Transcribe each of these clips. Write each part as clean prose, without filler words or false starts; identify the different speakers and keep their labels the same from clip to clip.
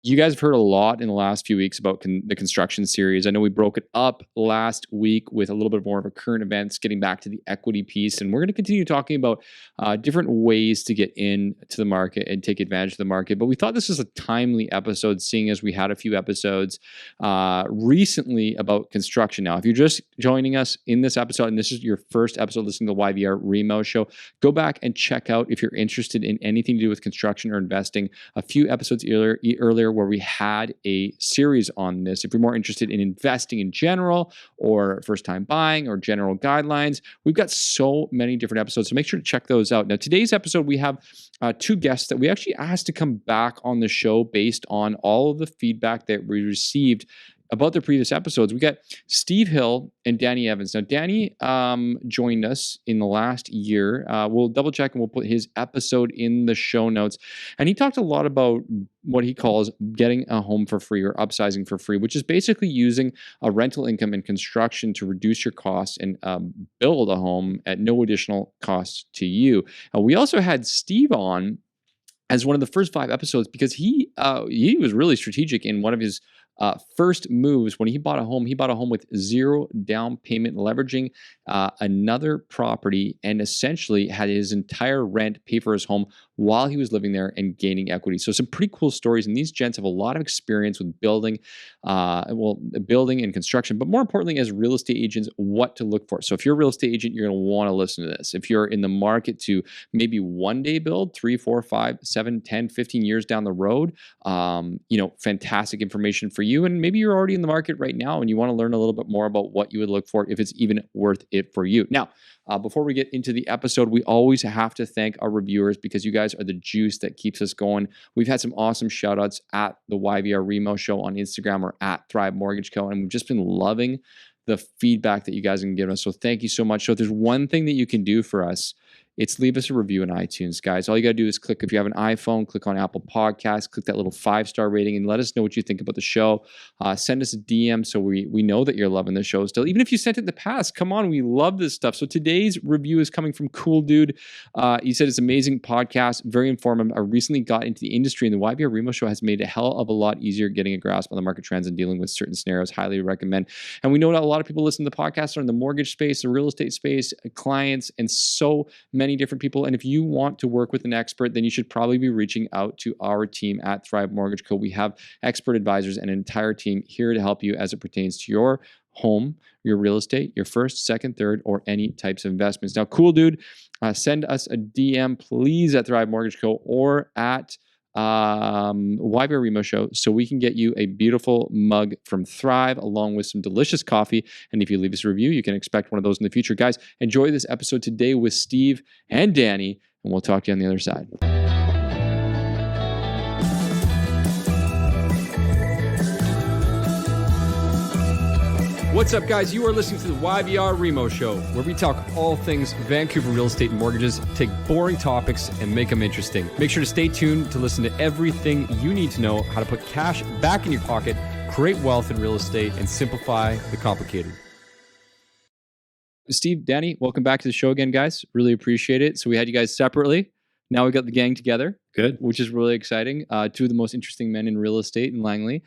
Speaker 1: You guys have heard a lot in the last few weeks about the construction series. I know we broke it up last week with a little bit more of a current events, getting back to the equity piece. And we're going to continue talking about different ways to get into the market and take advantage of the market. But we thought this was a timely episode, seeing as we had a few episodes recently about construction. Now, if you're just joining us in this episode, and this is your first episode listening to the YVR Remo Show, go back and check out, if you're interested in anything to do with construction or investing, a few episodes earlier where we had a series on this. If you're more interested in investing in general or first time buying or general guidelines, we've got so many different episodes. So make sure to check those out. Now, today's episode, we have two guests that we actually asked to come back on the show based on all of the feedback that we received about the previous episodes. We got Steve Hill and Danny Evans. Now, Danny joined us in the last year. We'll double check and we'll put his episode in the show notes. And he talked a lot about what he calls getting a home for free or upsizing for free, which is basically using a rental income in construction to reduce your costs and build a home at no additional cost to you. We also had Steve on as one of the first 5 episodes because he was really strategic in one of his first moves. When he bought a home with zero down payment, leveraging another property, and essentially had his entire rent pay for his home while he was living there and gaining equity. So some pretty cool stories. And these gents have a lot of experience with building and construction, but more importantly, as real estate agents, what to look for. So if you're a real estate agent, you're going to want to listen to this. If you're in the market to maybe one day build 3, 4, 5, 7, 10, 15 years down the road, fantastic information for you. And maybe you're already in the market right now and you want to learn a little bit more about what you would look for, if it's even worth it for you. Now, before we get into the episode, we always have to thank our reviewers because you guys are the juice that keeps us going. We've had some awesome shout outs at the YVR Remo Show on Instagram or at Thrive Mortgage Co. And we've just been loving the feedback that you guys can give us. So thank you so much. So if there's one thing that you can do for us, it's leave us a review in iTunes, guys. All you got to do is click, if you have an iPhone, click on Apple Podcasts, click that little 5-star rating and let us know what you think about the show. Send us a DM so we know that you're loving the show still. Even if you sent it in the past, come on, we love this stuff. So today's review is coming from Cool Dude. He said it's an amazing podcast, very informative. I recently got into the industry and the YVR Remo Show has made it a hell of a lot easier getting a grasp on the market trends and dealing with certain scenarios. Highly recommend. And we know that a lot of people listen to the podcast are in the mortgage space, the real estate space, clients, and so many different people. And if you want to work with an expert, then you should probably be reaching out to our team at Thrive Mortgage Co. We have expert advisors and an entire team here to help you as it pertains to your home, your real estate, your first, second, third, or any types of investments. Now, Cool Dude, send us a DM, please, at Thrive Mortgage Co. or at YVR Remo Show so we can get you a beautiful mug from Thrive along with some delicious coffee. And if you leave us a review, you can expect one of those in the future. Guys, enjoy this episode today with Steve and Danny, and we'll talk to you on the other side. What's up, guys? You are listening to the YVR Remo Show, where we talk all things Vancouver real estate and mortgages, take boring topics and make them interesting. Make sure to stay tuned to listen to everything you need to know how to put cash back in your pocket, create wealth in real estate, and simplify the complicated. Steve, Danny, welcome back to the show again, guys. Really appreciate it. So we had you guys separately. Now we got the gang together.
Speaker 2: Good.
Speaker 1: Which is really exciting. Two of the most interesting men in real estate in Langley.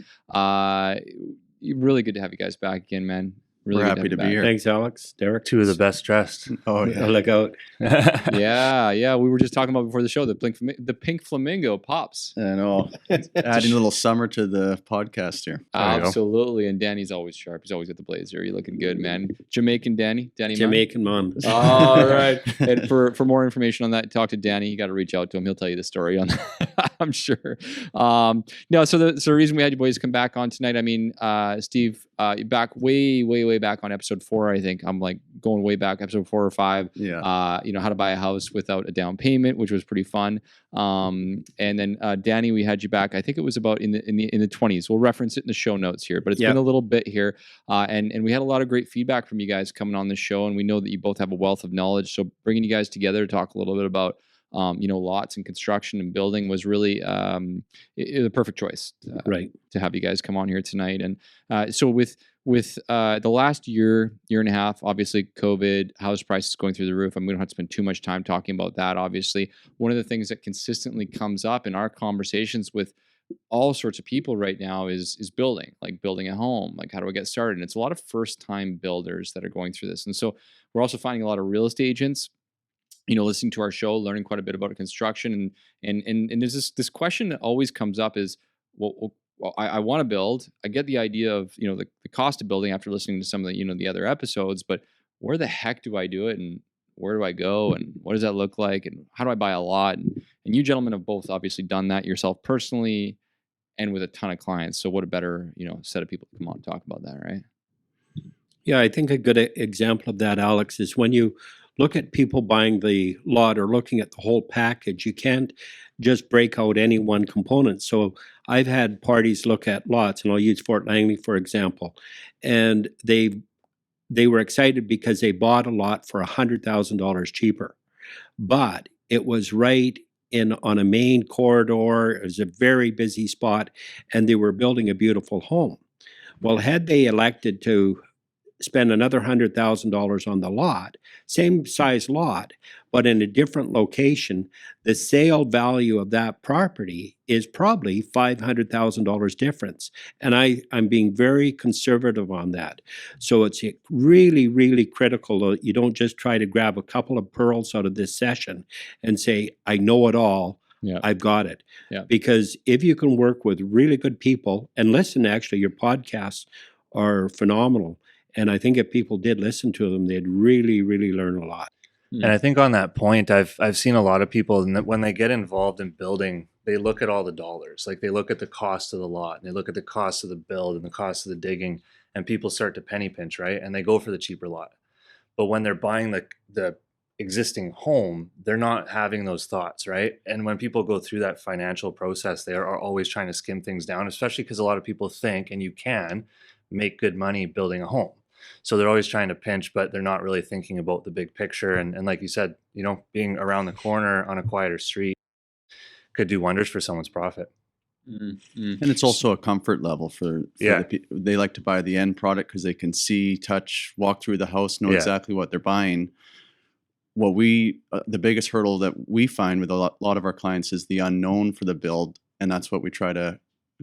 Speaker 1: Really good to have you guys back again, man. Really
Speaker 3: We're happy to be here.
Speaker 2: Thanks, Alex. Derek.
Speaker 3: 2 of the best dressed.
Speaker 2: Oh, yeah. Look out.
Speaker 1: Yeah. We were just talking about before the show, the pink flamingo pops.
Speaker 3: I know. Adding a little summer to the podcast here.
Speaker 1: Absolutely. And Danny's always sharp. He's always got the blazer. You're looking good, man. Jamaican Danny.
Speaker 2: Jamaican man.
Speaker 1: All right. And for more information on that, talk to Danny. You got to reach out to him. He'll tell you the story on that, I'm sure. No, so the reason we had you boys come back on tonight, I mean, Steve, back way back on episode 4, I think. I'm like going way back, episode 4 or 5.
Speaker 3: Yeah.
Speaker 1: How to buy a house without a down payment, which was pretty fun. And then Danny, we had you back. I think it was about in the 20s. We'll reference it in the show notes here, but it's been a little bit here. And we had a lot of great feedback from you guys coming on the show, and we know that you both have a wealth of knowledge. So bringing you guys together to talk a little bit about lots and construction and building was really the perfect choice to have you guys come on here tonight. And so with the last year and a half, obviously COVID, house prices going through the roof. We don't have to spend too much time talking about that. Obviously, one of the things that consistently comes up in our conversations with all sorts of people right now is building, like building a home. Like, how do I get started? And it's a lot of first time builders that are going through this. And so we're also finding a lot of real estate agents, listening to our show, learning quite a bit about construction, and there's this question that always comes up is, well, I want to build. I get the idea of the cost of building after listening to some of the other episodes, but where the heck do I do it, and where do I go, and what does that look like, and how do I buy a lot? And you gentlemen have both obviously done that yourself personally and with a ton of clients. So what a better set of people to come on and talk about that, right?
Speaker 2: Yeah, I think a good example of that, Alex, is when you look at people buying the lot or looking at the whole package, you can't just break out any one component. So I've had parties look at lots, and I'll use Fort Langley for example, and they were excited because they bought a lot for $100,000 cheaper, but it was right in on a main corridor. It was a very busy spot, and they were building a beautiful home. Well, had they elected to spend another $100,000 on the lot, same size lot, but in a different location, the sale value of that property is probably $500,000 difference. And I'm being very conservative on that. So it's really, really critical that you don't just try to grab a couple of pearls out of this session and say, I know it all.
Speaker 1: Yeah.
Speaker 2: I've got it.
Speaker 1: Yeah.
Speaker 2: Because if you can work with really good people and listen, actually, your podcasts are phenomenal. And I think if people did listen to them, they'd really, really learn a lot.
Speaker 4: And I think on that point, I've seen a lot of people, and when they get involved in building, they look at all the dollars. Like, they look at the cost of the lot, and they look at the cost of the build and the cost of the digging, and people start to penny pinch, right? And they go for the cheaper lot. But when they're buying the existing home, they're not having those thoughts, right? And when people go through that financial process, they are always trying to skim things down, especially because a lot of people think, and you can make good money building a home. So they're always trying to pinch, but they're not really thinking about the big picture. And like you said, being around the corner on a quieter street could do wonders for someone's profit.
Speaker 3: And it's also a comfort level for they like to buy the end product because they can see, touch, walk through the house, know exactly what they're buying. What the biggest hurdle that we find with a lot of our clients is the unknown for the build. And that's what we try to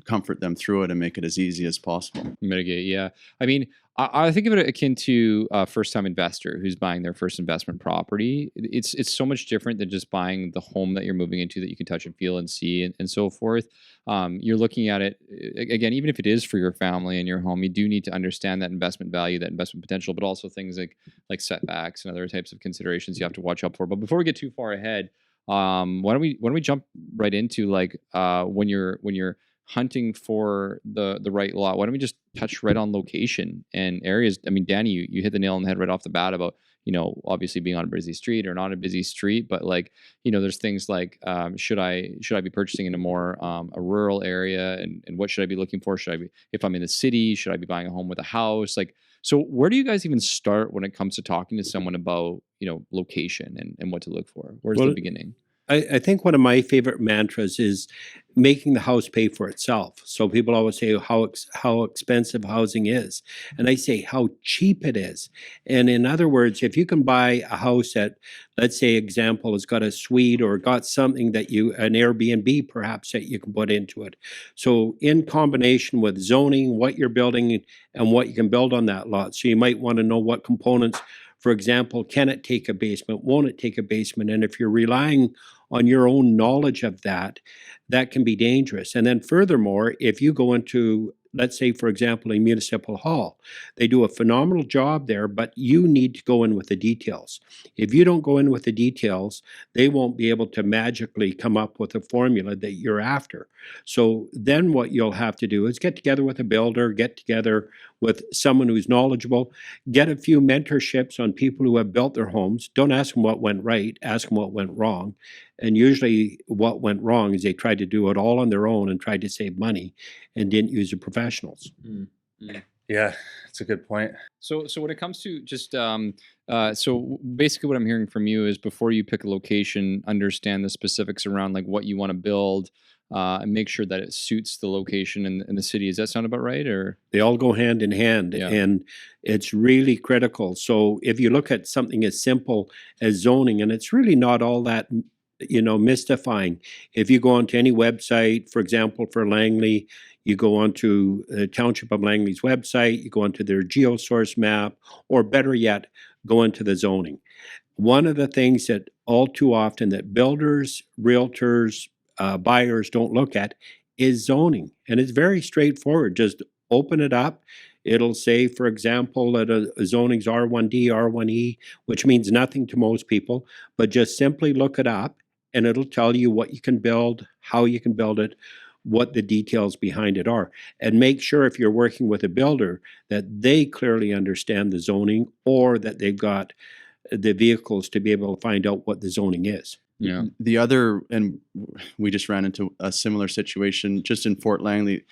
Speaker 3: comfort them through it and make it as easy as possible.
Speaker 1: Mitigate, yeah. I mean, I think of it akin to a first-time investor who's buying their first investment property. It's so much different than just buying the home that you're moving into that you can touch and feel and see and so forth. You're looking at it, again, even if it is for your family and your home, you do need to understand that investment value, that investment potential, but also things like setbacks and other types of considerations you have to watch out for. But before we get too far ahead, why don't we jump right into when you're hunting for the right lot? Why don't we just touch right on location and areas? I mean, Danny, you hit the nail on the head right off the bat about obviously being on a busy street or not a busy street, but there's things like should I be purchasing in a more a rural area, and what should I be looking for? Should I be, if I'm in the city, should I be buying a home with a house? So where do you guys even start when it comes to talking to someone about location and what to look for? Where's the beginning?
Speaker 2: I think one of my favorite mantras is making the house pay for itself. So people always say how expensive housing is. And I say how cheap it is. And in other words, if you can buy a house that, let's say, example, has got a suite or got something that an Airbnb perhaps that you can put into it. So in combination with zoning, what you're building and what you can build on that lot. So you might want to know what components. For example, can it take a basement? Won't it take a basement? And if you're relying on your own knowledge of that, that can be dangerous. And then furthermore, if you go into, let's say, for example, a municipal hall, they do a phenomenal job there, but you need to go in with the details. If you don't go in with the details, they won't be able to magically come up with a formula that you're after. So then what you'll have to do is get together with a builder, get together with someone who's knowledgeable, get a few mentorships on people who have built their homes. Don't ask them what went right, ask them what went wrong. And usually what went wrong is they tried to do it all on their own and tried to save money and didn't use the professionals.
Speaker 4: Yeah, that's a good point.
Speaker 1: So when it comes to just so basically what I'm hearing from you is, before you pick a location, understand the specifics around what you want to build, and make sure that it suits the location and the city. Does that sound about right? Or
Speaker 2: they all go hand in hand, and it's really critical. So if you look at something as simple as zoning, and it's really not all that mystifying. If you go onto any website, for example, for Langley, you go onto the Township of Langley's website, you go onto their geosource map, or better yet, go into the zoning. One of the things that all too often that builders, realtors, buyers don't look at is zoning. And it's very straightforward. Just open it up. It'll say, for example, that a zoning's R1D, R1E, which means nothing to most people, but just simply look it up and it'll tell you what you can build, how you can build it, what the details behind it are. And make sure if you're working with a builder that they clearly understand the zoning or that they've got the vehicles to be able to find out what the zoning is.
Speaker 1: Yeah.
Speaker 3: The other, and we just ran into a similar situation just in Fort Langley,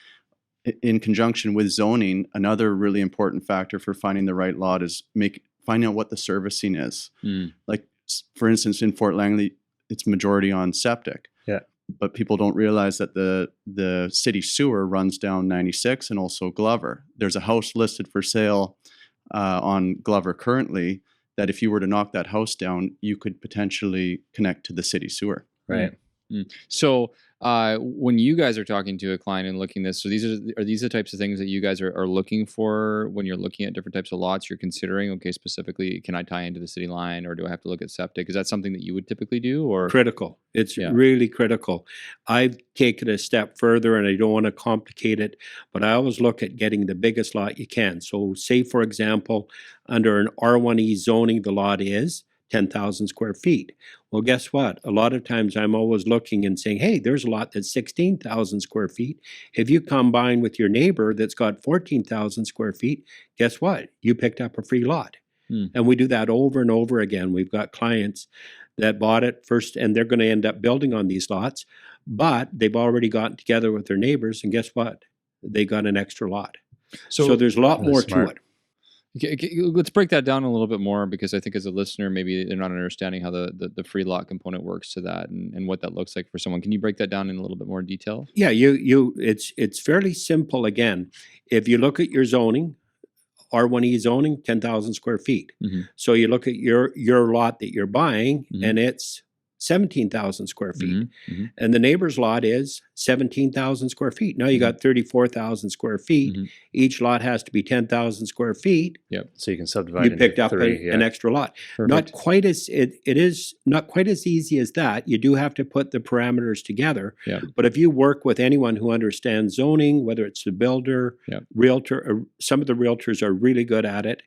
Speaker 3: in conjunction with zoning. Another really important factor for finding the right lot is finding out what the servicing is. Like, for instance, in Fort Langley, it's majority on septic.
Speaker 4: Yeah.
Speaker 3: But people don't realize that the city sewer runs down 96 and also Glover. There's a house listed for sale on Glover currently that if you were to knock that house down, you could potentially connect to the city sewer.
Speaker 4: Right.
Speaker 1: So when you guys are talking to a client and looking this, so are these the types of things that you guys are looking for when you're looking at different types of lots? You're considering, okay, specifically, can I tie into the city line, or do I have to look at septic? Is that something that you would typically do, or
Speaker 2: critical? It's really critical. I've taken a step further, and I don't want to complicate it, but I always look at getting the biggest lot you can. So, say for example, under an R1E zoning, the lot is 10,000 square feet. Well, guess what? A lot of times I'm always looking and saying, hey, there's a lot that's 16,000 square feet. If you combine with your neighbor that's got 14,000 square feet, guess what? You picked up a free lot. And we do that over and over again. We've got clients that bought it first, and they're going to end up building on these lots, but they've already gotten together with their neighbors, and guess what? They got an extra lot. So there's a lot more to it.
Speaker 1: Let's break that down a little bit more, because I think as a listener, maybe they're not understanding how the free lot component works to that, and what that looks like for someone. Can you break that down in a little bit more detail?
Speaker 2: Yeah, it's fairly simple. Again, if you look at your zoning, R1E zoning, 10,000 square feet. So you look at your lot that you're buying, and it's 17,000 square feet. And the neighbor's lot is 17,000 square feet. Now you got 34,000 square feet. Each lot has to be 10,000 square feet.
Speaker 1: Yep.
Speaker 4: So you can subdivide.
Speaker 2: You picked up an extra lot.
Speaker 1: Perfect.
Speaker 2: Not quite as it is not quite as easy as that. You do have to put the parameters together.
Speaker 1: Yeah.
Speaker 2: But if you work with anyone who understands zoning, whether it's the builder, realtor, some of the realtors are really good at it.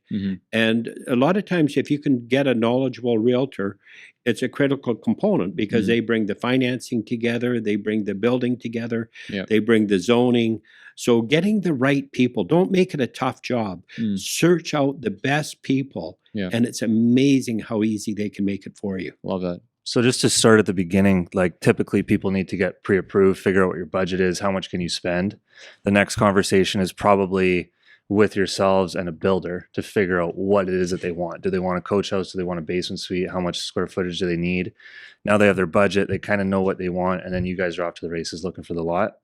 Speaker 2: And a lot of times, if you can get a knowledgeable realtor, it's a critical component, because they bring the financing together, they bring the building together, they bring the zoning. So getting the right people, don't make it a tough job. Search out the best people, and it's amazing how easy they can make it for you.
Speaker 1: Love that.
Speaker 4: So just to start at the beginning, like typically people need to get pre-approved, figure out what your budget is, how much can you spend. The next conversation is probably with yourselves and a builder to figure out what it is that they want. Do they want a coach house? Do they want a basement suite? How much square footage do they need? Now they have their budget. They kind of know what they want. And then you guys are off to the races looking for the lot.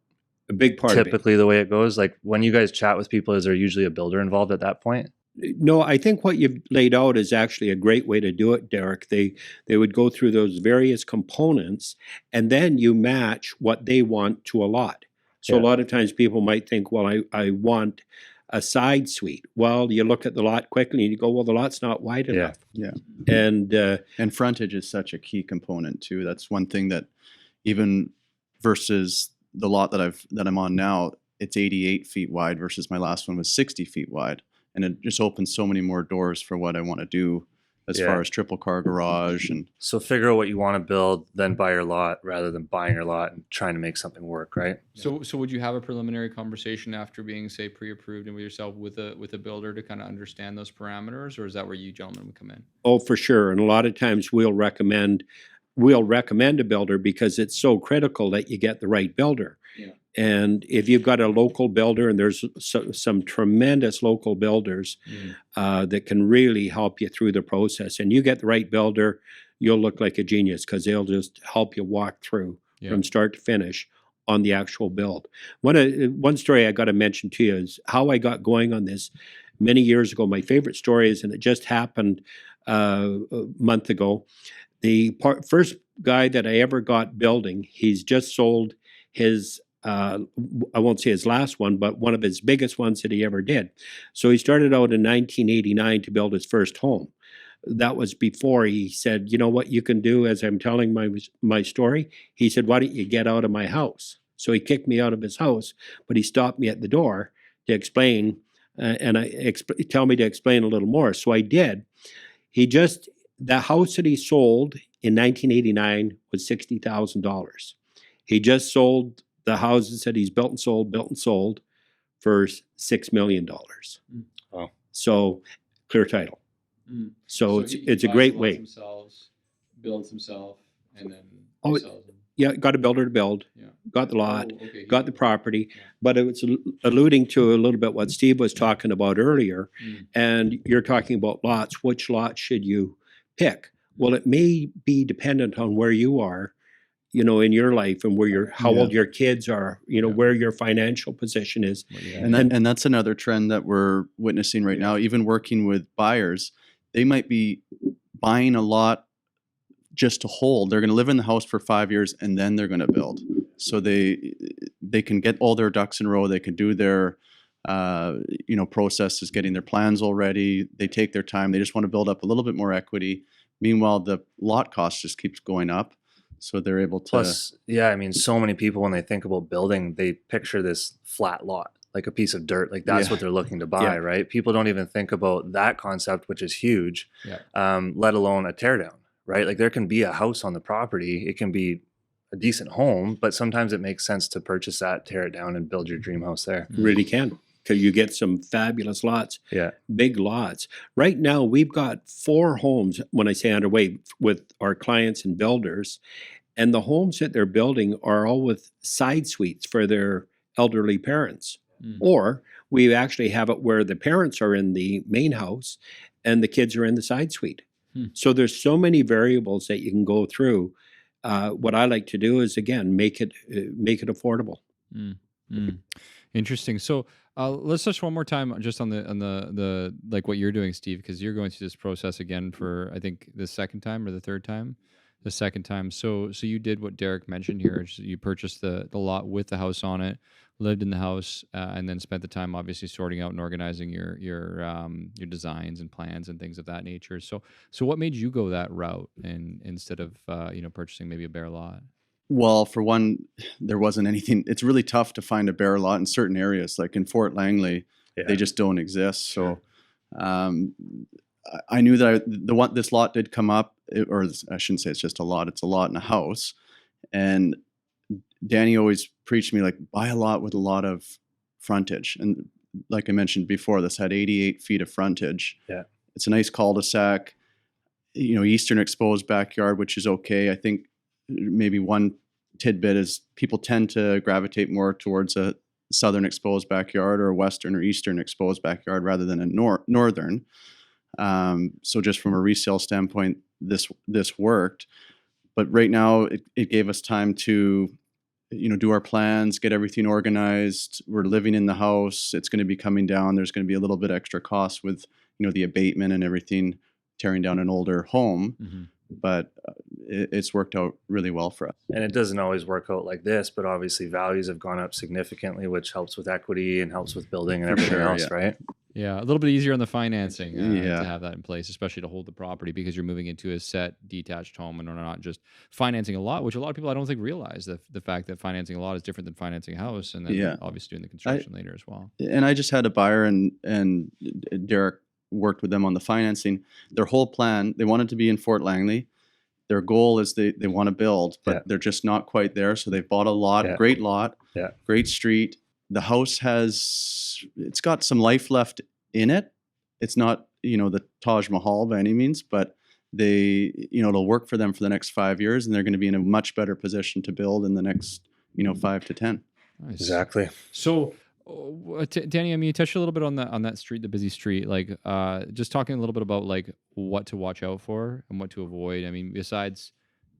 Speaker 2: A big part
Speaker 4: Typically
Speaker 2: of it.
Speaker 4: The way it goes, like when you guys chat with people, is there usually a builder involved at that point?
Speaker 2: No, I think what you've laid out is actually a great way to do it, Derek. They would go through those various components, and then you match what they want to a lot. So a lot of times people might think, well, I want a side suite. Well, you look at the lot quickly and you go, well, the lot's not wide enough.
Speaker 3: And frontage is such a key component too. That's one thing that, even versus the lot that I'm on now, it's 88 feet wide versus my last one was 60 feet wide. And it just opens so many more doors for what I want to do as far as triple car garage. And
Speaker 4: so figure out what you want to build, then buy your lot, rather than buying your lot and trying to make something work, right?
Speaker 1: So would you have a preliminary conversation after being, say, pre-approved and with yourself with a builder to kind of understand those parameters, or is that where you gentlemen would come in?
Speaker 2: Oh, for sure. And a lot of times we'll recommend a builder, because it's so critical that you get the right builder. And if you've got a local builder, and there's some tremendous local builders that can really help you through the process, and you get the right builder, you'll look like a genius, because they'll just help you walk through from start to finish on the actual build. One story I got to mention to you is how I got going on this many years ago. My favorite story is, and it just happened a month ago, first guy that I ever got building, he's just sold his, I won't say his last one, but one of his biggest ones that he ever did. So he started out in 1989 to build his first home. That was before he said, you know what you can do, as I'm telling my story, he said, why don't you get out of my house? So he kicked me out of his house, but he stopped me at the door to explain, tell me to explain a little more. So I did. The house that he sold in 1989 was $60,000. He just sold the houses that he's built and sold for $6 million.
Speaker 4: Wow.
Speaker 2: So clear title. So it's a great way.
Speaker 1: Builds himself, and then
Speaker 2: Oh,
Speaker 1: sells them.
Speaker 2: Yeah, got a builder to build,
Speaker 1: Yeah.
Speaker 2: got the lot,
Speaker 1: Okay.
Speaker 2: got the property, but it was alluding to a little bit what Steve was talking about earlier. And you're talking about lots. Which lot should you pick? Well, it may be dependent on where you are, in your life, and how old your kids are, where your financial position is.
Speaker 3: And that's another trend that we're witnessing right now. Even working with buyers, they might be buying a lot just to hold. They're going to live in the house for 5 years and then they're going to build. So they can get all their ducks in a row. They can do their processes, getting their plans already. They take their time. They just want to build up a little bit more equity. Meanwhile, the lot cost just keeps going up. So they're able to.
Speaker 4: Plus, yeah, I mean, so many people, when they think about building, they picture this flat lot, like a piece of dirt. Like that's what they're looking to buy, right? People don't even think about that concept, which is huge, let alone a teardown, right? Like there can be a house on the property. It can be a decent home, but sometimes it makes sense to purchase that, tear it down, and build your dream house there.
Speaker 2: Really can. Because you get some fabulous lots, big lots. Right now, we've got 4 homes, when I say underway, with our clients and builders. And the homes that they're building are all with side suites for their elderly parents. Or we actually have it where the parents are in the main house and the kids are in the side suite. So there's so many variables that you can go through. What I like to do is, again, make it affordable.
Speaker 1: Interesting. So let's touch one more time just on the like what you're doing, Steve, because you're going through this process again for, I think, the second time or the third time. The second time. So you did what Derek mentioned here. You purchased the lot with the house on it, lived in the house, and then spent the time obviously sorting out and organizing your designs and plans and things of that nature. So what made you go that route and instead of purchasing maybe a bare lot?
Speaker 3: Well, for one, there wasn't anything. It's really tough to find a bare lot in certain areas, like in Fort Langley. They just don't exist. So I knew that this lot did come up, or I shouldn't say it's just a lot. It's a lot in a house. And Danny always preached to me, like, buy a lot with a lot of frontage. And like I mentioned before, this had 88 feet of frontage.
Speaker 4: Yeah.
Speaker 3: It's a nice cul-de-sac, eastern exposed backyard, which is okay. I think maybe one tidbit is people tend to gravitate more towards a southern exposed backyard or a western or eastern exposed backyard rather than a northern. So just from a resale standpoint, this worked. But right now, it gave us time to, do our plans, get everything organized. We're living in the house. It's going to be coming down. There's going to be a little bit extra cost with, the abatement and everything, tearing down an older home. But it's worked out really well for us.
Speaker 4: And it doesn't always work out like this, but obviously values have gone up significantly, which helps with equity and helps with building and everything else, right?
Speaker 1: Yeah, a little bit easier on the financing to have that in place, especially to hold the property because you're moving into a set detached home and are not just financing a lot, which a lot of people I don't think realize the fact that financing a lot is different than financing a house, and then obviously doing the construction later as well.
Speaker 3: And I just had a buyer, and Derek worked with them on the financing. Their whole plan, they wanted to be in Fort Langley. Their goal is they want to build, but they're just not quite there. So they've bought a lot, great lot, great street. The house it's got some life left in it. It's not, the Taj Mahal by any means, but it'll work for them for the next 5 years, and they're going to be in a much better position to build in the next, 5 to 10.
Speaker 1: Nice.
Speaker 4: Exactly.
Speaker 1: So, Danny, I mean, you touched a little bit on that street, the busy street, like just talking a little bit about like what to watch out for and what to avoid. I mean, besides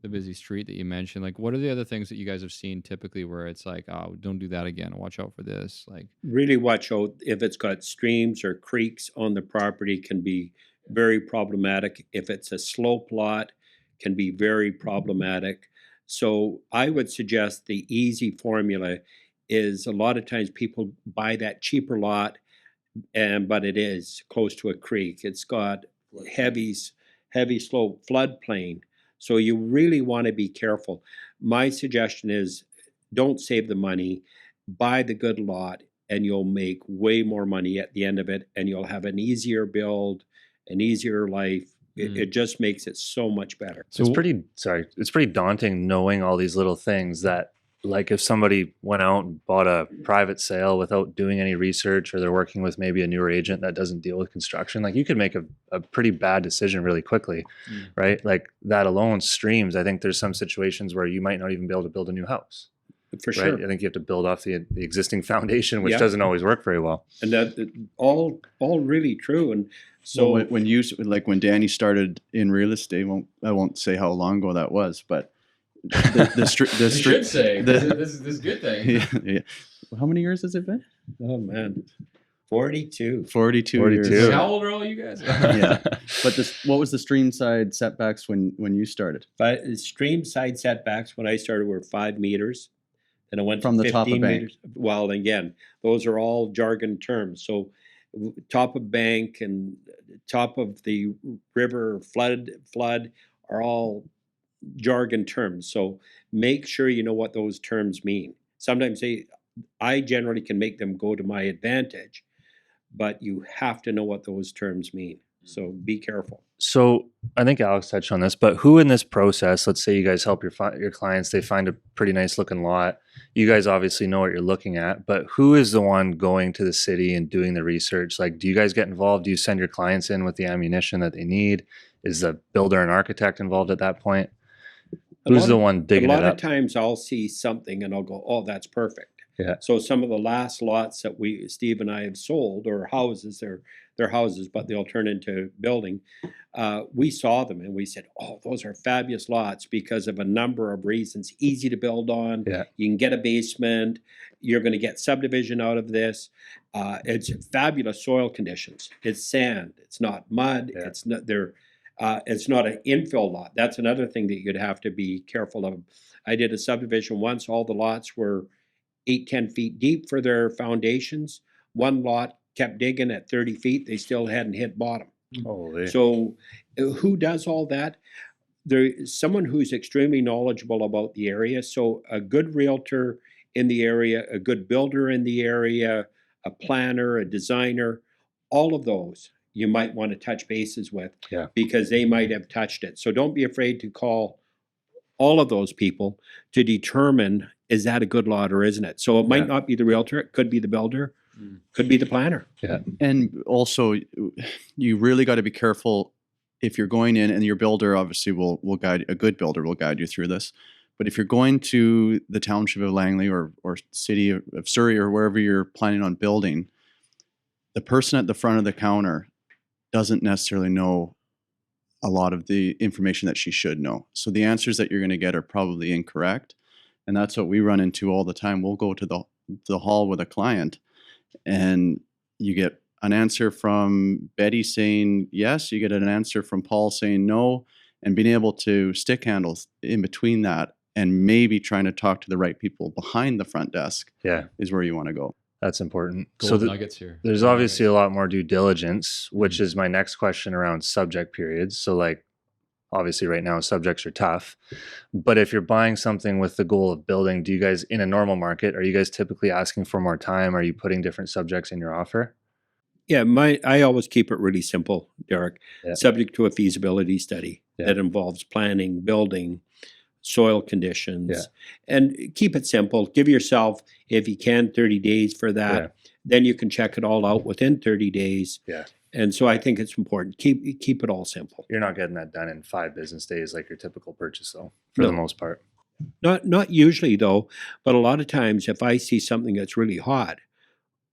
Speaker 1: the busy street that you mentioned, like what are the other things that you guys have seen typically where it's like, oh, don't do that again, watch out for this? Like
Speaker 2: really watch out if it's got streams or creeks on the property, can be very problematic. If it's a slope lot, can be very problematic. So I would suggest the easy formula is a lot of times people buy that cheaper lot, but it is close to a creek. It's got heavy slope floodplain. So you really want to be careful. My suggestion is don't save the money, buy the good lot, and you'll make way more money at the end of it, and you'll have an easier build, an easier life. It just makes it so much better.
Speaker 4: So it's pretty daunting knowing all these little things that, like, if somebody went out and bought a private sale without doing any research, or they're working with maybe a newer agent that doesn't deal with construction, like, you could make a pretty bad decision really quickly, right? Like, that alone streams. I think there's some situations where you might not even be able to build a new house.
Speaker 2: For sure.
Speaker 4: Right? I think you have to build off the existing foundation, which doesn't always work very well.
Speaker 2: And that all really true. And so
Speaker 3: when Danny started in real estate, I won't say how long ago that was, but the
Speaker 1: should say this is good thing.
Speaker 3: Yeah. How many years has it been?
Speaker 2: Oh man, 42
Speaker 3: years.
Speaker 1: How old are all you guys?
Speaker 3: Yeah, but what was the stream side setbacks when you started?
Speaker 2: But stream side setbacks when I started were 5 meters. And I went
Speaker 3: from the top of bank.
Speaker 2: Meters. Well, again, those are all jargon terms. So top of bank and top of the river, flood are all jargon terms. So make sure you know what those terms mean. Sometimes I generally can make them go to my advantage, but you have to know what those terms mean. So be careful.
Speaker 4: So I think Alex touched on this, but who in this process, let's say you guys help your clients, they find a pretty nice looking lot. You guys obviously know what you're looking at, but who is the one going to the city and doing the research? Like, do you guys get involved? Do you send your clients in with the ammunition that they need? Is the builder and architect involved at that point? Who's the one digging it up?
Speaker 2: A lot of times I'll see something and I'll go, oh, that's perfect.
Speaker 4: Yeah.
Speaker 2: So some of the last lots that Steve and I have sold, or houses, they're houses, but they'll turn into building. We saw them and we said, oh, those are fabulous lots because of a number of reasons. Easy to build on.
Speaker 4: Yeah.
Speaker 2: You can get a basement. You're going to get subdivision out of this. It's fabulous soil conditions. It's sand. It's not mud.
Speaker 4: Yeah.
Speaker 2: It's not it's not an infill lot. That's another thing that you'd have to be careful of. I did a subdivision once. All the lots were 8-10 feet deep for their foundations. One lot kept digging at 30 feet. They still hadn't hit bottom.
Speaker 4: Holy.
Speaker 2: So who does all that? There's someone who's extremely knowledgeable about the area. So a good realtor in the area, a good builder in the area, a planner, a designer, all of those you might want to touch bases with, because they might have touched it. So don't be afraid to call all of those people to determine, is that a good lot or isn't it? So it might not be the realtor, it could be the builder, could be the planner.
Speaker 4: Yeah.
Speaker 3: And also, you really got to be careful if you're going in, and your builder obviously will guide, a good builder will guide you through this. But if you're going to the township of Langley or city of Surrey or wherever you're planning on building, the person at the front of the counter doesn't necessarily know a lot of the information that she should know. So the answers that you're going to get are probably incorrect. And that's what we run into all the time. We'll go to the hall with a client and you get an answer from Betty saying yes, you get an answer from Paul saying no, and being able to stick handles in between that and maybe trying to talk to the right people behind the front desk is where you want to go.
Speaker 4: That's important.
Speaker 1: Gold nuggets here.
Speaker 4: There's obviously a lot more due diligence, which is my next question around subject periods. So, like, obviously right now subjects are tough, but if you're buying something with the goal of building, do you guys, in a normal market, are you guys typically asking for more time? Are you putting different subjects in your offer?
Speaker 2: Yeah, I always keep it really simple, Derek. Subject to a feasibility study that involves planning, building, soil conditions, and keep it simple. Give yourself, if you can, 30 days for that. Then you can check it all out within 30 days. And so I think it's important. Keep it all simple.
Speaker 4: You're not getting that done in 5 business days like your typical purchase, though, for the most part.
Speaker 2: Not usually, though, but a lot of times if I see something that's really hot,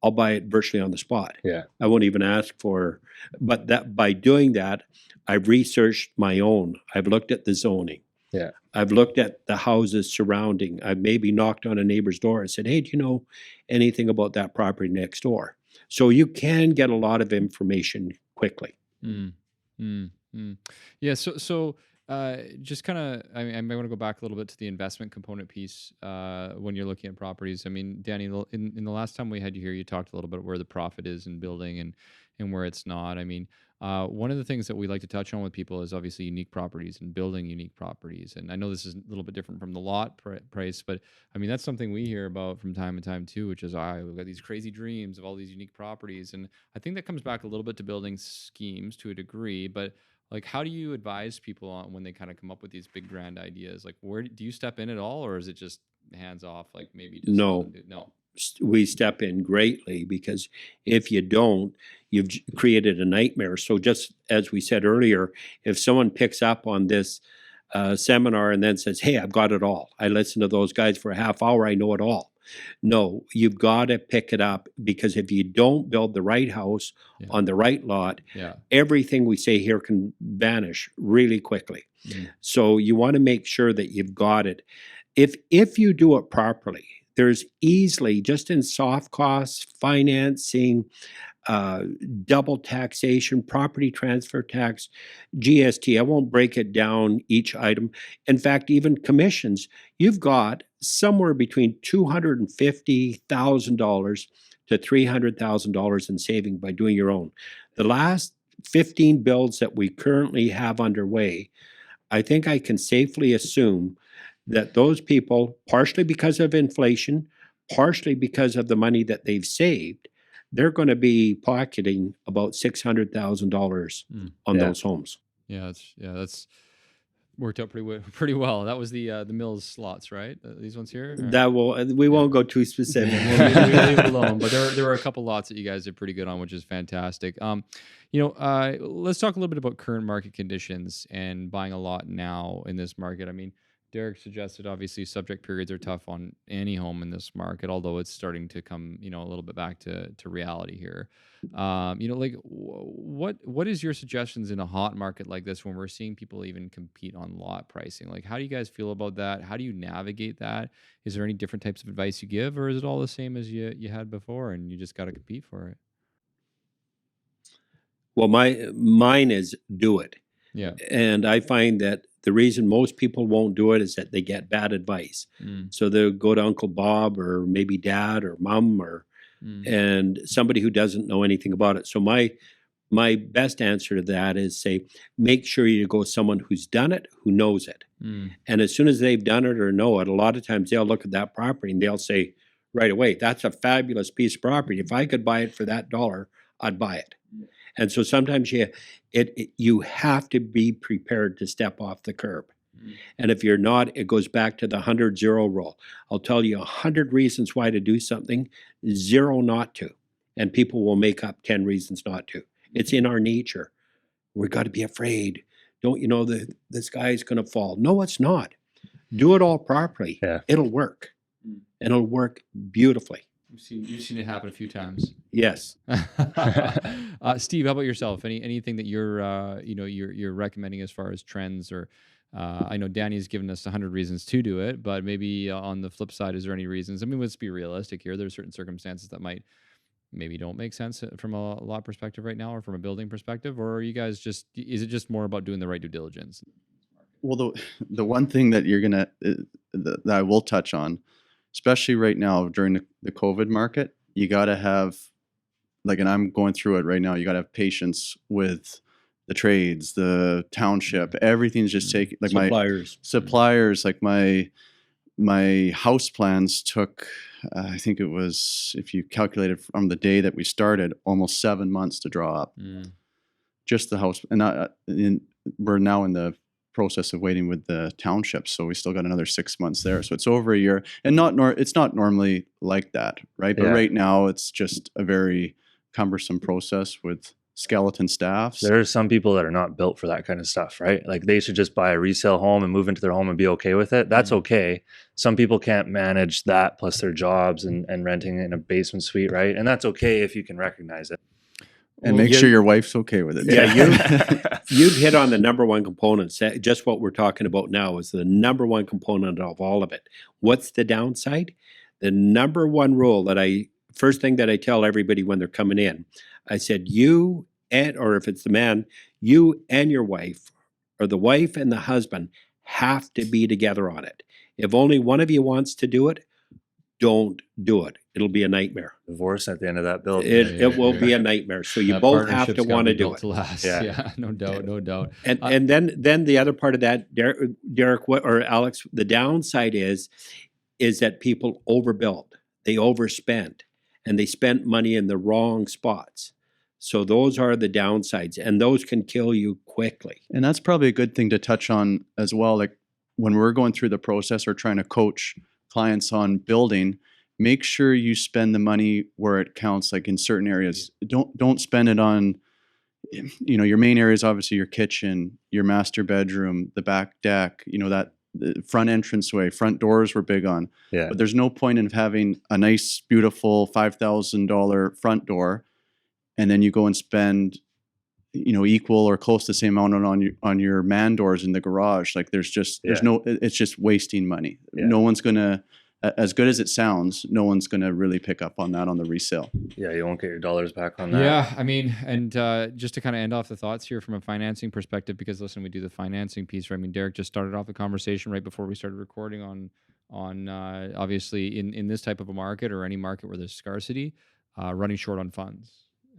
Speaker 2: I'll buy it virtually on the spot. I won't even ask for, but that by doing that, I've researched my own. I've looked at the zoning. I've looked at the houses surrounding. I've maybe knocked on a neighbor's door and said, hey, do you know anything about that property next door? So you can get a lot of information quickly.
Speaker 1: Yeah. So just kind of, I mean, I might want to go back a little bit to the investment component piece when you're looking at properties. I mean, Danny, in the last time we had you here, you talked a little bit where the profit is in building and where it's not. I mean, one of the things that we like to touch on with people is obviously unique properties and building unique properties. And I know this is a little bit different from the lot price, but I mean, that's something we hear about from time to time too, which is, we've got these crazy dreams of all these unique properties. And I think that comes back a little bit to building schemes to a degree, but like, how do you advise people on when they kind of come up with these big grand ideas? Like, where do you step in at all, or is it just hands off? Like, maybe just
Speaker 2: No.
Speaker 1: no.
Speaker 2: We step in greatly, because if you don't, you've created a nightmare. So just as we said earlier, if someone picks up on this seminar and then says, hey, I've got it all, I listened to those guys for a half hour, I know it all. No, you've got to pick it up, because if you don't build the right house on the right lot, everything we say here can vanish really quickly. So you want to make sure that you've got it. If you do it properly, there's easily, just in soft costs, financing, double taxation, property transfer tax, GST. I won't break it down each item. In fact, even commissions, you've got somewhere between $250,000 to $300,000 in saving by doing your own. The last 15 builds that we currently have underway, I think I can safely assume that those people, partially because of inflation, partially because of the money that they've saved, they're going to be pocketing about $600,000 on those homes.
Speaker 1: That's worked out pretty well. That was the Mills slots, right? These ones here.
Speaker 2: We won't go too specific.
Speaker 1: We'll leave it alone. But there were a couple lots that you guys did pretty good on, which is fantastic. Let's talk a little bit about current market conditions and buying a lot now in this market. I mean, Derek suggested obviously subject periods are tough on any home in this market, although it's starting to come, a little bit back to reality here. What is your suggestions in a hot market like this when we're seeing people even compete on lot pricing? Like, how do you guys feel about that? How do you navigate that? Is there any different types of advice you give, or is it all the same as you had before and you just got to compete for it?
Speaker 2: Well, mine is do it.
Speaker 1: Yeah.
Speaker 2: And I find that the reason most people won't do it is that they get bad advice. So they'll go to Uncle Bob or maybe Dad or Mom and somebody who doesn't know anything about it. So my best answer to that is say, make sure you go with someone who's done it, who knows it. And as soon as they've done it or know it, a lot of times they'll look at that property and they'll say right away, that's a fabulous piece of property. If I could buy it for that dollar, I'd buy it. And so sometimes you have to be prepared to step off the curb. And if you're not, it goes back to the 100-0 rule. I'll tell you 100 reasons why to do something, 0 not to. And people will make up 10 reasons not to. It's in our nature. We've got to be afraid. Don't you know that the sky's going to fall? No, it's not. Do it all properly. It'll work. And it'll work beautifully.
Speaker 1: You've seen it happen a few times.
Speaker 2: Yes.
Speaker 1: Steve, how about yourself? Anything that you're recommending as far as trends, or I know Danny's given us 100 reasons to do it, but maybe on the flip side, is there any reasons? I mean, let's be realistic here. There's certain circumstances that maybe don't make sense from a lot perspective right now, or from a building perspective, or are you guys is it just more about doing the right due diligence?
Speaker 3: Well, the one thing that that I will touch on, especially right now during the COVID market, you got to have, and I'm going through it right now, you got to have patience with the trades, the township, everything's just taking, suppliers, like my house plans took, I think it was, if you calculate it from the day that we started, almost 7 months to draw up. Just the house. And we're now in the process of waiting with the township, so we still got another 6 months there, so it's over a year. And it's not normally like that, right? But right now it's just a very cumbersome process with skeleton staffs.
Speaker 4: There are some people that are not built for that kind of stuff, right? Like, they should just buy a resale home and move into their home and be okay with it. That's okay. Some people can't manage that, plus their jobs and renting in a basement suite, right? And that's okay if you can recognize it.
Speaker 3: And make sure your wife's okay with it.
Speaker 2: You've hit on the number one component. Just what we're talking about now is the number one component of all of it. What's the downside? The number one rule first thing that I tell everybody when they're coming in, I said, or if it's the man, you and your wife or the wife and the husband have to be together on it. If only one of you wants to do it, don't do it. It'll be a nightmare.
Speaker 4: Divorce at the end of that build.
Speaker 2: It will be a nightmare. So you
Speaker 1: That
Speaker 2: both have
Speaker 1: partnership's
Speaker 2: to
Speaker 1: gotta
Speaker 2: want
Speaker 1: be
Speaker 2: to do
Speaker 1: built
Speaker 2: it.
Speaker 1: to last.
Speaker 4: Yeah.
Speaker 1: Yeah, no doubt, no doubt.
Speaker 2: And then the other part of that, Derek, or Alex, the downside is that people overbuild, they overspend, and they spent money in the wrong spots. So those are the downsides, and those can kill you quickly.
Speaker 3: And that's probably a good thing to touch on as well. Like when we're going through the process or trying to coach clients on building, make sure you spend the money where it counts, like in certain areas. Don't spend it on, your main areas, obviously your kitchen, your master bedroom, the back deck, that the front entranceway, front doors we're big on.
Speaker 4: Yeah.
Speaker 3: But there's no point in having a nice, beautiful $5,000 front door, and then you go and spend, equal or close to the same amount on your man doors in the garage. Like there's no, it's just wasting money.
Speaker 4: Yeah.
Speaker 3: No one's gonna, as good as it sounds, no one's gonna really pick up on that on the resale.
Speaker 4: Yeah, you won't get your dollars back on that.
Speaker 1: Yeah, I mean, and just to kind of end off the thoughts here from a financing perspective, because listen, we do the financing piece, right? I mean, Derek just started off the conversation right before we started recording on obviously in this type of a market or any market where there's scarcity, running short on funds.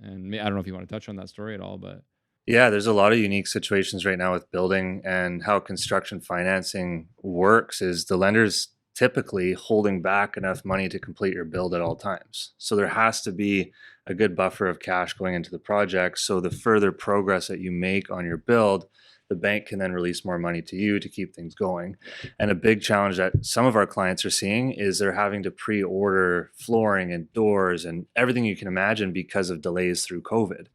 Speaker 1: And I don't know if you want to touch on that story at all, but
Speaker 4: Yeah, there's a lot of unique situations right now with building, and how construction financing works is the lender's typically holding back enough money to complete your build at all times. So there has to be a good buffer of cash going into the project. So the further progress that you make on your build, the bank can then release more money to you to keep things going. And a big challenge that some of our clients are seeing is they're having to pre-order flooring and doors and everything you can imagine because of delays through COVID.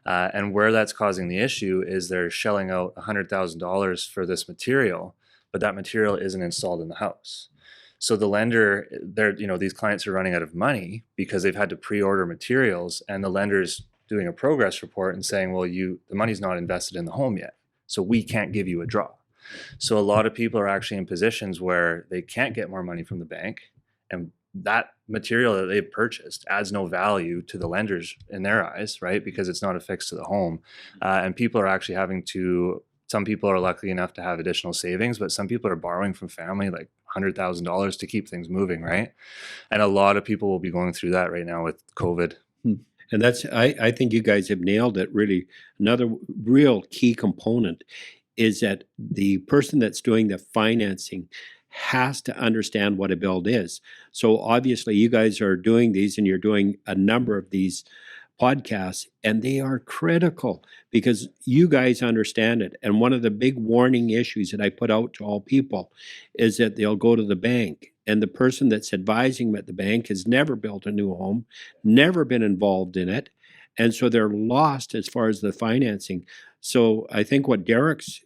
Speaker 4: And where that's causing the issue is they're shelling out $100,000 for this material, but that material isn't installed in the house. So the lender, these clients are running out of money because they've had to pre-order materials, and the lender's doing a progress report and saying, well, the money's not invested in the home yet, so we can't give you a draw. So a lot of people are actually in positions where they can't get more money from the bank, and that material that they've purchased adds no value to the lenders in their eyes, right? Because it's not affixed to the home. And people are actually some people are lucky enough to have additional savings, but some people are borrowing from family like $100,000 to keep things moving, right? And a lot of people will be going through that right now with COVID.
Speaker 2: And I think you guys have nailed it. Really, another real key component is that the person that's doing the financing has to understand what a build is. So obviously you guys are doing these, and you're doing a number of these podcasts, and they are critical because you guys understand it. And one of the big warning issues that I put out to all people is that they'll go to the bank, and the person that's advising them at the bank has never built a new home, never been involved in it, and so they're lost as far as the financing. So I think what Derek's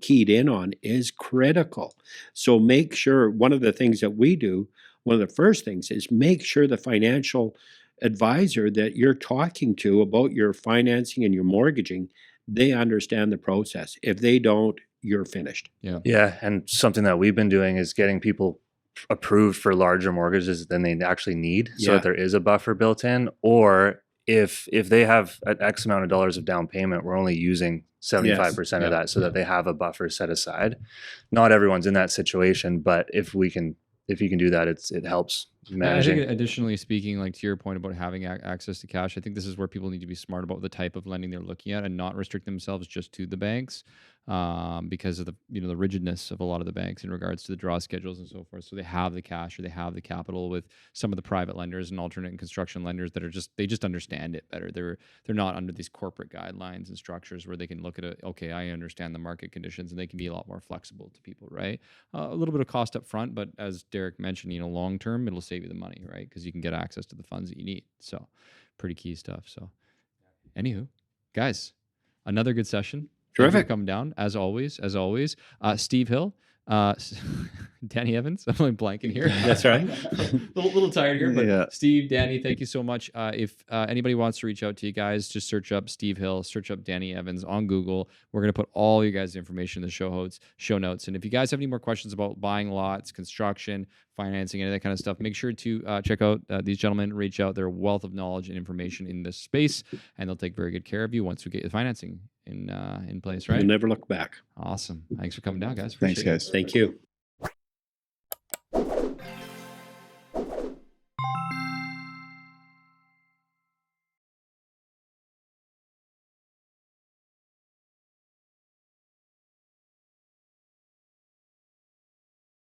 Speaker 2: keyed in on is critical. So make sure, one of the things that we do, one of the first things is make sure the financial advisor that you're talking to about your financing and your mortgaging, they understand the process. If they don't, you're finished.
Speaker 4: Yeah, and something that we've been doing is getting people approved for larger mortgages than they actually need, so that there is a buffer built in. Or if they have an X amount of dollars of down payment, we're only using 75% of that, so that they have a buffer set aside. Not everyone's in that situation, but if you can do that, it helps managing.
Speaker 1: I think additionally speaking, like to your point about having access to cash, I think this is where people need to be smart about the type of lending they're looking at and not restrict themselves just to the banks, because of the the rigidness of a lot of the banks in regards to the draw schedules and so forth. So they have the cash or they have the capital with some of the private lenders and alternate and construction lenders that are they just understand it better. They're not under these corporate guidelines and structures where they can look at it. Okay, I understand the market conditions, and they can be a lot more flexible to people, right? A little bit of cost up front, but as Derek mentioned, long term it'll save you the money, right? Because you can get access to the funds that you need. So pretty key stuff. So anywho, guys, another good session.
Speaker 2: Terrific.
Speaker 1: Thank you for coming down as always. Steve Hill, Danny Evans. I'm like blanking here.
Speaker 2: That's right.
Speaker 1: little tired here, but
Speaker 3: Yeah.
Speaker 1: Steve, Danny, thank you so much. If anybody wants to reach out to you guys, just search up Steve Hill, search up Danny Evans on Google. We're gonna put all you guys' information in the show notes. And if you guys have any more questions about buying lots, construction, financing, any of that kind of stuff, make sure to check out these gentlemen. Reach out; they're a wealth of knowledge and information in this space, and they'll take very good care of you once we get the financing in place,
Speaker 2: You'll
Speaker 1: right?
Speaker 2: never look back.
Speaker 1: Awesome. Thanks for coming down, guys.
Speaker 3: Thanks,
Speaker 1: Appreciate it.
Speaker 3: guys.
Speaker 2: Thank you.